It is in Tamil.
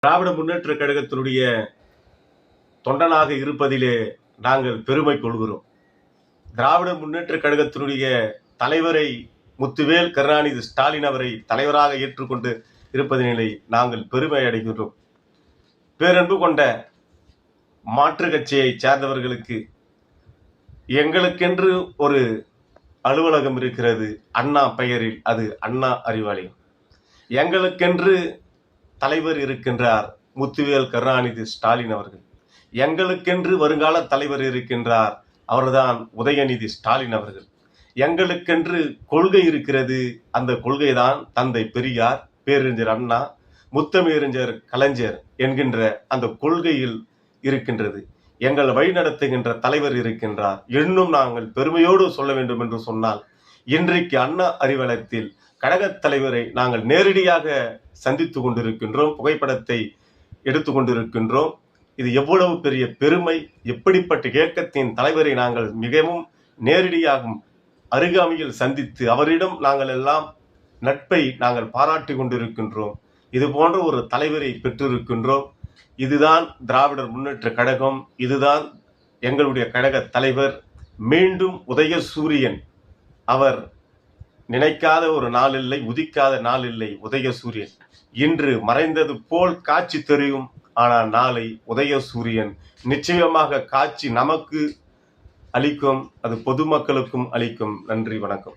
திராவிட முன்னேற்ற கழகத்தினுடைய தொண்டனாக இருப்பதிலே நாங்கள் பெருமை கொள்கிறோம். திராவிட முன்னேற்ற கழகத்தினுடைய தலைவரை முத்துவேல் கருணாநிதி ஸ்டாலின் அவரை தலைவராக ஏற்றுக்கொண்டு இருப்பதனிலே நாங்கள் பெருமை அடைகின்றோம். பேரன்பு கொண்ட மாற்று கட்சியை சேர்ந்தவர்களுக்கு எங்களுக்கென்று ஒரு அலுவலகம் இருக்கிறது அண்ணா பெயரில், அது அண்ணா அறிவாலயம். எங்களுக்கென்று தலைவர் இருக்கின்றார் முத்துவேல் கருணாநிதி ஸ்டாலின் அவர்கள். எங்களுக்கென்று வருங்கால தலைவர் இருக்கின்றார், அவர்தான் உதயநிதி ஸ்டாலின் அவர்கள். எங்களுக்கென்று கொள்கை இருக்கிறது, அந்த கொள்கைதான் தந்தை பெரியார், பேரறிஞர் அண்ணா, முத்தமிழறிஞர் கலைஞர் என்கின்ற அந்த கொள்கையில் இருக்கின்றது. எங்கள் வழிநடத்துகின்ற தலைவர் இருக்கின்றார். இன்னும் நாங்கள் பெருமையோடு சொல்ல வேண்டும் என்று சொன்னால், இன்றைக்கு அண்ணா அறிவாலயத்தில் கழகத் தலைவரை நாங்கள் நேரடியாக சந்தித்து கொண்டிருக்கின்றோம், புகைப்படத்தை எடுத்து கொண்டிருக்கின்றோம். இது எவ்வளவு பெரிய பெருமை! எப்படிப்பட்ட இயக்கத்தின் தலைவரை நாங்கள் மிகவும் நேரடியாகவும் அருகாமையில் சந்தித்து அவரிடம் நாங்கள் எல்லாம் நட்பை நாங்கள் பாராட்டி கொண்டிருக்கின்றோம். இது போன்ற ஒரு தலைவரை பெற்றிருக்கின்றோம். இதுதான் திராவிடர் முன்னேற்ற கழகம், இதுதான் எங்களுடைய கழக தலைவர். மீண்டும் உதயசூரியன், அவர் நினைக்காத ஒரு நாள் இல்லை, உதிக்காத நாள் இல்லை. உதயசூரியன் இன்று மறைந்தது போல் காட்சி தெரியும், ஆனால் நாளை உதயசூரியன் நிச்சயமாக காட்சி நமக்கு அளிக்கும், அது பொதுமக்களுக்கும் அளிக்கும். நன்றி, வணக்கம்.